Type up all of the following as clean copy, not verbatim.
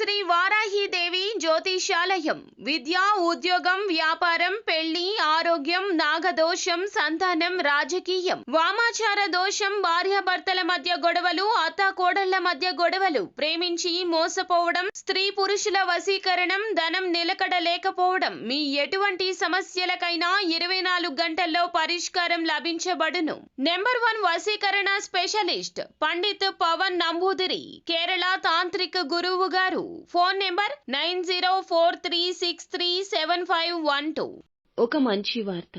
శ్రీ వారాహిదేవి జ్యోతిషాలయం. విద్య, ఉద్యోగం, వ్యాపారం, పెళ్లి, ఆరోగ్యం, నాగదోషం, సంతానం, రాజకీయం, వామాచార దోషం, భార్యాభర్తల మధ్య గొడవలు, అత్తాకోడళ్ల మధ్య గొడవలు, ప్రేమించి మోసపోవడం, స్త్రీ పురుషుల వశీకరణం, ధనం నిలకడ లేకపోవడం, మీ ఎటువంటి సమస్యలకైనా 24 గంటల్లో పరిష్కారం లభించబడును. నెంబర్ 1 వశీకరణ స్పెషలిస్ట్ పండిత్ పవన్ నంబూదిరి, కేరళ తాంత్రిక గురువు గారు. Phone number 9043637512. ఒక మంచి వార్త,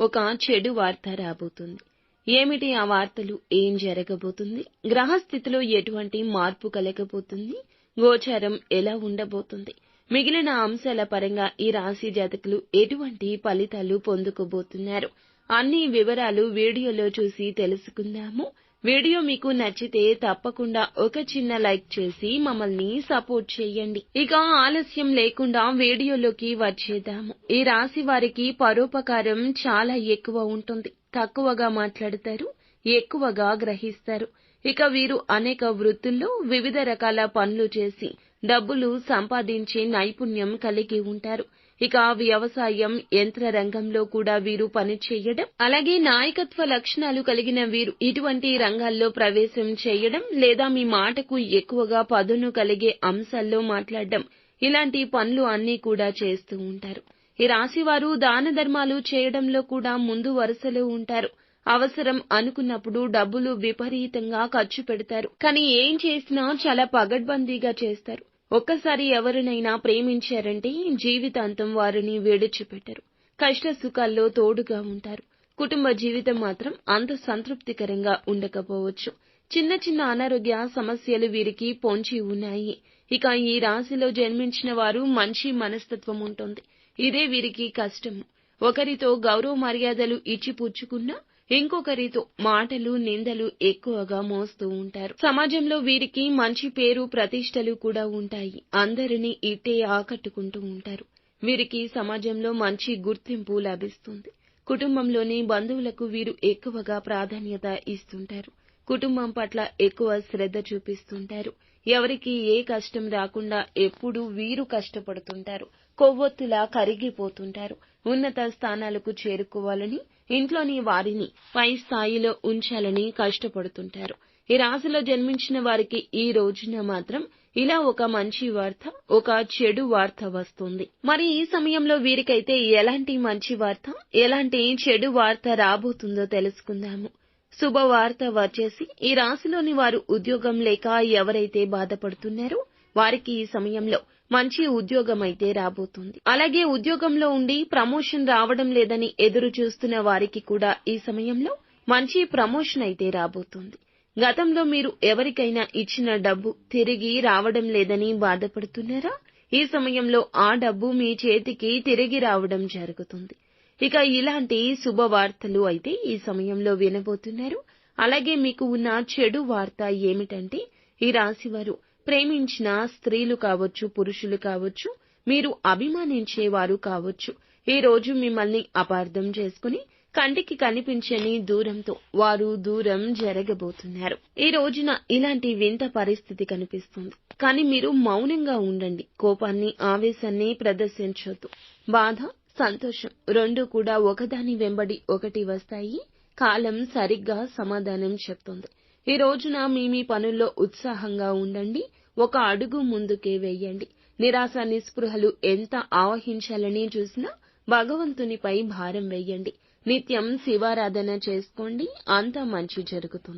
ఒక చెడు వార్త రాబోతుంది. ఏమిటి ఆ వార్తలు? ఏం జరగబోతుంది? గ్రహస్థితిలో ఎటువంటి మార్పు కలగబోతుంది? గోచారం ఎలా ఉండబోతుంది? మిగిలిన అంశాల పరంగా ఈ రాశి జాతకులు ఎటువంటి ఫలితాలు పొందుకోబోతున్నారు? అన్ని వివరాలు వీడియోలో చూసి తెలుసుకుందాము. వీడియో మీకు నచ్చితే తప్పకుండా ఒక చిన్న లైక్ చేసి మమ్మల్ని సపోర్ట్ చేయండి. ఇక ఆలస్యం లేకుండా వీడియోలోకి వచ్చేద్దాము. ఈ రాశి వారికి పరోపకారం చాలా ఎక్కువ ఉంటుంది. తక్కువగా మాట్లాడతారు, ఎక్కువగా గ్రహిస్తారు. ఇక వీరు అనేక వృత్తుల్లో వివిధ రకాల పనులు చేసి డబ్బులు సంపాదించే నైపుణ్యం కలిగి ఉంటారు. ఇక వ్యవసాయం, యంత్ర రంగంలో కూడా వీరు పనిచేయడం, అలాగే నాయకత్వ లక్షణాలు కలిగిన వీరు ఇటువంటి రంగాల్లో ప్రవేశం చేయడం, లేదా మీ మాటకు ఎక్కువగా పదును కలిగే అంశాల్లో మాట్లాడడం, ఇలాంటి పనులు అన్నీ కూడా చేస్తూ ఉంటారు. ఈ రాశివారు దాన ధర్మాలు చేయడంలో కూడా ముందు వరుసలో ఉంటారు. అవసరం అనుకున్నప్పుడు డబ్బులు విపరీతంగా ఖర్చు పెడతారు. కానీ ఏం చేసినా చాలా పగడ్బందీగా చేస్తారు. ఒక్కసారి ఎవరినైనా ప్రేమించారంటే జీవితాంతం వారిని విడిచిపెట్టరు. కష్ట సుఖాల్లో తోడుగా ఉంటారు. కుటుంబ జీవితం మాత్రం అంత సంతృప్తికరంగా ఉండకపోవచ్చు. చిన్న చిన్న అనారోగ్య సమస్యలు వీరికి పొంచి ఉన్నాయి. ఇక ఈ రాశిలో జన్మించిన వారు మంచి మనస్తత్వం ఉంటుంది. ఇదే వీరికి కష్టము. ఒకరితో గౌరవ మర్యాదలు ఇచ్చి పుచ్చుకున్నా ఇంకొకరితో మాటలు, నిందలు ఎక్కువగా మోస్తూ ఉంటారు. సమాజంలో వీరికి మంచి పేరు, ప్రతిష్టలు కూడా ఉంటాయి. అందరినీ ఇట్టే ఆకట్టుకుంటూ ఉంటారు. వీరికి సమాజంలో మంచి గుర్తింపు లభిస్తుంది. కుటుంబంలోని బంధువులకు వీరు ఎక్కువగా ప్రాధాన్యత ఇస్తుంటారు. కుటుంబం పట్ల ఎక్కువ శ్రద్ధ చూపిస్తుంటారు. ఎవరికి ఏ కష్టం రాకుండా ఎప్పుడూ వీరు కష్టపడుతుంటారు. కొవ్వొత్తులా కరిగిపోతుంటారు. ఉన్నత స్థానాలకు చేరుకోవాలని, ఇంట్లోని వారిని పై స్థాయిలో ఉంచాలని కష్టపడుతుంటారు. ఈ రాశిలో జన్మించిన వారికి ఈ రోజున మాత్రం ఇలా ఒక మంచి వార్త, ఒక చెడు వార్త వస్తుంది. మరి ఈ సమయంలో వీరికైతే ఎలాంటి మంచి వార్త, ఎలాంటి చెడు వార్త రాబోతుందో తెలుసుకుందాము. శుభవార్త వచ్చేసి ఈ రాశిలోని వారు ఉద్యోగం లేక ఎవరైతే బాధపడుతున్నారో వారికి ఈ సమయంలో మంచి ఉద్యోగం అయితే రాబోతుంది. అలాగే ఉద్యోగంలో ఉండి ప్రమోషన్ రావడం లేదని ఎదురు చూస్తున్న వారికి కూడా ఈ సమయంలో మంచి ప్రమోషన్ అయితే రాబోతుంది. గతంలో మీరు ఎవరికైనా ఇచ్చిన డబ్బు తిరిగి రావడం లేదని బాధపడుతున్నారా? ఈ సమయంలో ఆ డబ్బు మీ చేతికి తిరిగి రావడం జరుగుతుంది. ఇక ఇలాంటి శుభవార్తలు అయితే ఈ సమయంలో వినబోతున్నారు. అలాగే మీకు ఉన్న చెడు వార్త ఏమిటంటే ఈ రాశివారు ప్రేమించిన స్త్రీలు కావచ్చు, పురుషులు కావచ్చు, మీరు అభిమానించేవారు కావచ్చు, ఈ రోజు మిమ్మల్ని అపార్థం చేసుకుని కంటికి కనిపించని దూరంతో వారు దూరం జరగబోతున్నారు. ఈ రోజున ఇలాంటి వింత పరిస్థితి కనిపిస్తుంది. కానీ మీరు మౌనంగా ఉండండి. కోపాన్ని, ఆవేశాన్ని ప్రదర్శించొద్దు. బాధ, సంతోషం రెండూ కూడా ఒకదాని వెంబడి ఒకటి వస్తాయి. కాలం సరిగ్గా సమాధానం చెప్తుంది. ఈ రోజున మీ పనుల్లో ఉత్సాహంగా ఉండండి. ఒక అడుగు ముందుకే వేయండి. నిరాశ, నిస్పృహలు ఎంత ఆవహించాలని చూసినా భగవంతునిపై భారం వేయండి. నిత్యం శివారాధన చేసుకోండి. అంతా మంచి జరుగుతుంది.